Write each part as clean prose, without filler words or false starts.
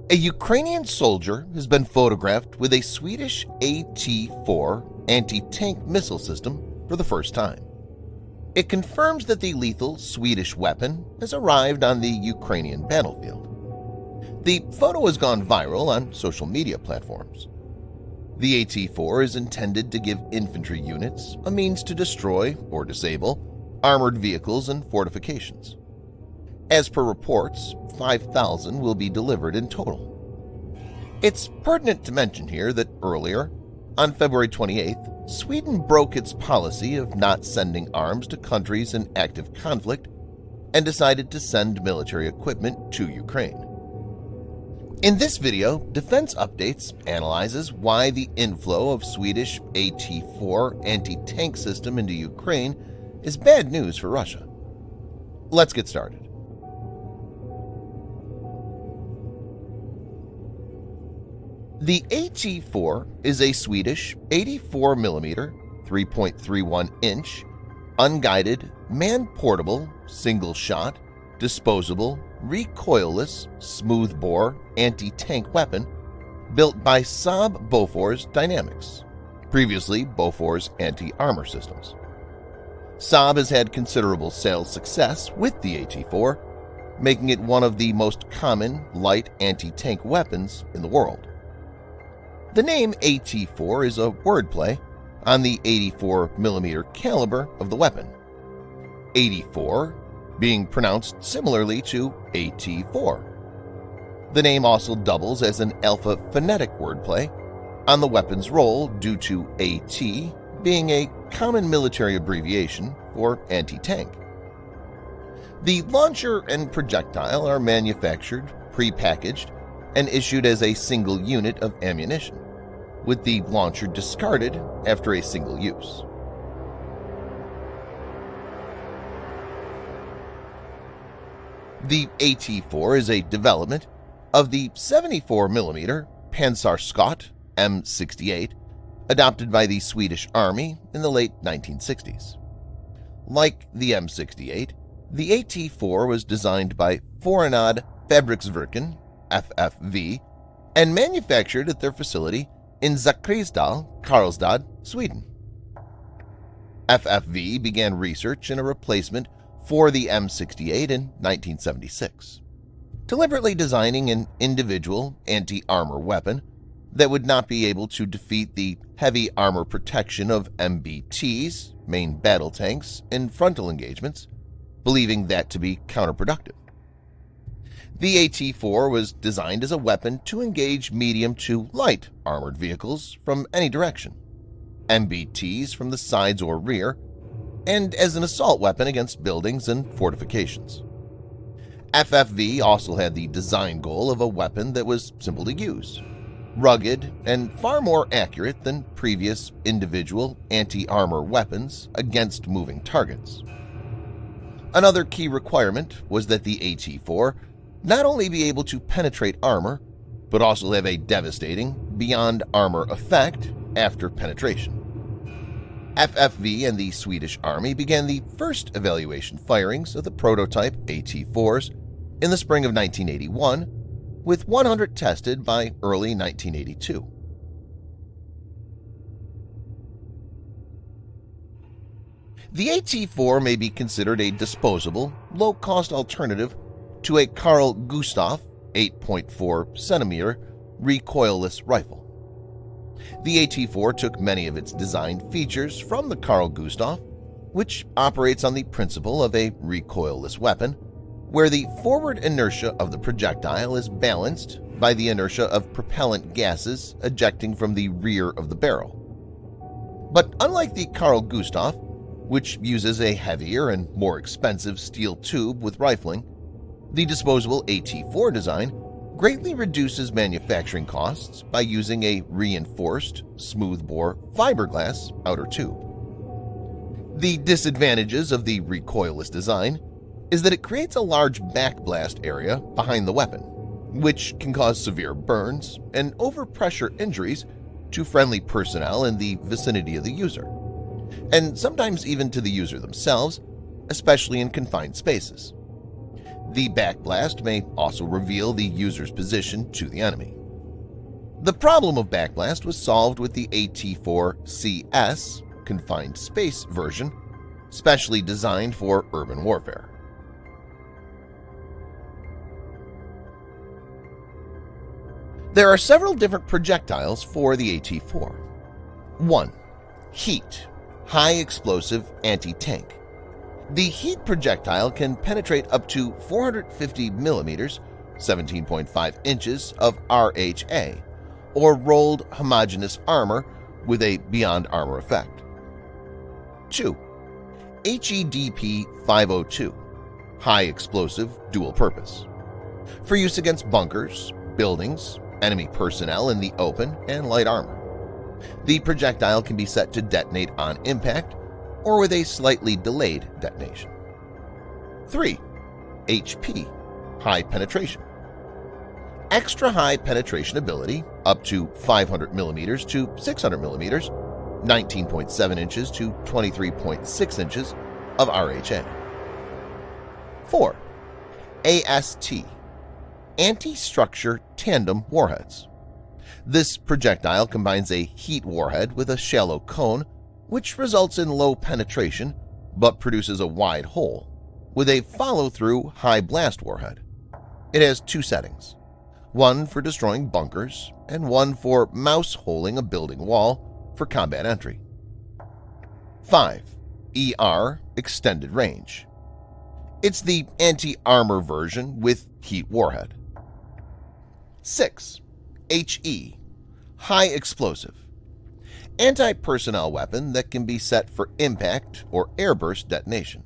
A Ukrainian soldier has been photographed with a Swedish AT4 Anti Tank missile system for the first time. It confirms that the lethal Swedish weapon has arrived on the Ukrainian battlefield. The photo has gone viral on social media platforms. The AT4 is intended to give infantry units a means to destroy or disable armored vehicles and fortifications. As per reports, 5,000 will be delivered in total. It's pertinent to mention here that earlier, on February 28th, Sweden broke its policy of not sending arms to countries in active conflict and decided to send military equipment to Ukraine. In this video, Defense Updates analyzes why the inflow of Swedish AT4 anti-tank system into Ukraine is bad news for Russia. Let's get started. The AT4 is a Swedish 84mm, 3.31-inch, unguided, man-portable, single-shot, disposable, recoilless, smoothbore anti-tank weapon built by Saab Bofors Dynamics, previously Bofors Anti-Armor Systems. Saab has had considerable sales success with the AT4, making it one of the most common light anti-tank weapons in the world. The name AT4 is a wordplay on the 84mm caliber of the weapon, 84 being pronounced similarly to AT4. The name also doubles as an alpha-phonetic wordplay on the weapon's role due to AT being a common military abbreviation for anti-tank. The launcher and projectile are manufactured, pre-packaged, and issued as a single unit of ammunition, with the launcher discarded after a single use. The AT4 is a development of the 74mm Pansarskott M68 adopted by the Swedish Army in the late 1960s. Like the M68, the AT4 was designed by Förenade Fabriksverken (FFV) and manufactured at their facility in Zakrisdal, Karlstad, Sweden. FFV began research in a replacement for the M68 in 1976, deliberately designing an individual anti-armor weapon that would not be able to defeat the heavy armor protection of MBTs, main battle tanks, in frontal engagements, believing that to be counterproductive. The AT4 was designed as a weapon to engage medium to light armored vehicles from any direction, MBTs from the sides or rear, and as an assault weapon against buildings and fortifications. FFV also had the design goal of a weapon that was simple to use, rugged, and far more accurate than previous individual anti-armor weapons against moving targets. Another key requirement was that the AT4 not only be able to penetrate armor, but also have a devastating, beyond armor effect after penetration. FFV and the Swedish Army began the first evaluation firings of the prototype AT4s in the spring of 1981, with 100 tested by early 1982. The AT4 may be considered a disposable, low-cost alternative to a Carl Gustaf 8.4cm recoilless rifle. The AT4 took many of its design features from the Carl Gustaf, which operates on the principle of a recoilless weapon, where the forward inertia of the projectile is balanced by the inertia of propellant gases ejecting from the rear of the barrel. But unlike the Carl Gustaf, which uses a heavier and more expensive steel tube with rifling, the disposable AT4 design greatly reduces manufacturing costs by using a reinforced, smoothbore fiberglass outer tube. The disadvantages of the recoilless design is that it creates a large backblast area behind the weapon, which can cause severe burns and overpressure injuries to friendly personnel in the vicinity of the user, and sometimes even to the user themselves, especially in confined spaces. The backblast may also reveal the user's position to the enemy. The problem of backblast was solved with the AT4CS confined space version, specially designed for urban warfare. There are several different projectiles for the AT4. 1. Heat, high explosive anti-tank. The heat projectile can penetrate up to 450 millimeters, 17.5 inches of RHA, or rolled homogeneous armor with a beyond armor effect. 2. HEDP 502, high explosive dual purpose, for use against bunkers, buildings, enemy personnel in the open, and light armor. The projectile can be set to detonate on impact or with a slightly delayed detonation. 3. HP, high penetration. Extra high penetration ability up to 500 millimeters to 600 millimeters, 19.7 inches to 23.6 inches of RHA. 4. AST, anti-structure tandem warheads. This projectile combines a heat warhead with a shallow cone, which results in low penetration but produces a wide hole, with a follow-through high blast warhead. It has 2 settings, one for destroying bunkers and one for mouse-holing a building wall for combat entry. 5. ER Extended Range. It's the anti-armor version with heat warhead. 6. HE High Explosive. Anti-personnel weapon that can be set for impact or airburst detonation.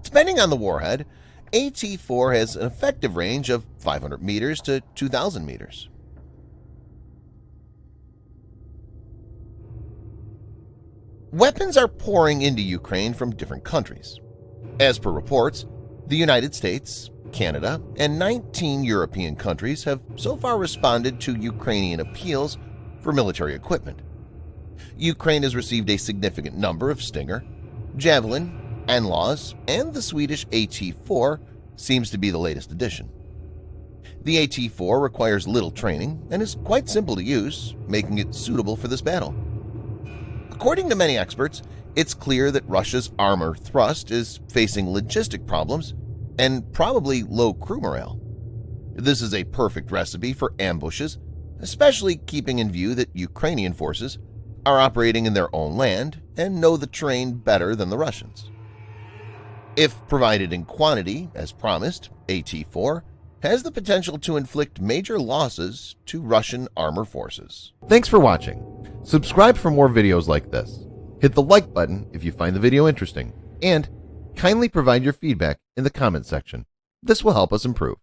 Depending on the warhead, AT4 has an effective range of 500 meters to 2,000 meters. Weapons are pouring into Ukraine from different countries. As per reports, the United States, Canada, and 19 European countries have so far responded to Ukrainian appeals for military equipment. Ukraine has received a significant number of Stinger, Javelin, NLAWs, and the Swedish AT4 seems to be the latest addition. The AT4 requires little training and is quite simple to use, making it suitable for this battle. According to many experts, it's clear that Russia's armor thrust is facing logistic problems and probably low crew morale. This is a perfect recipe for ambushes, especially keeping in view that Ukrainian forces are operating in their own land and know the terrain better than the Russians. If provided in quantity, as promised, AT4 has the potential to inflict major losses to Russian armor forces. Thanks for watching. Subscribe for more videos like this. Hit the like button if you find the video interesting, and kindly provide your feedback in the comment section. This will help us improve.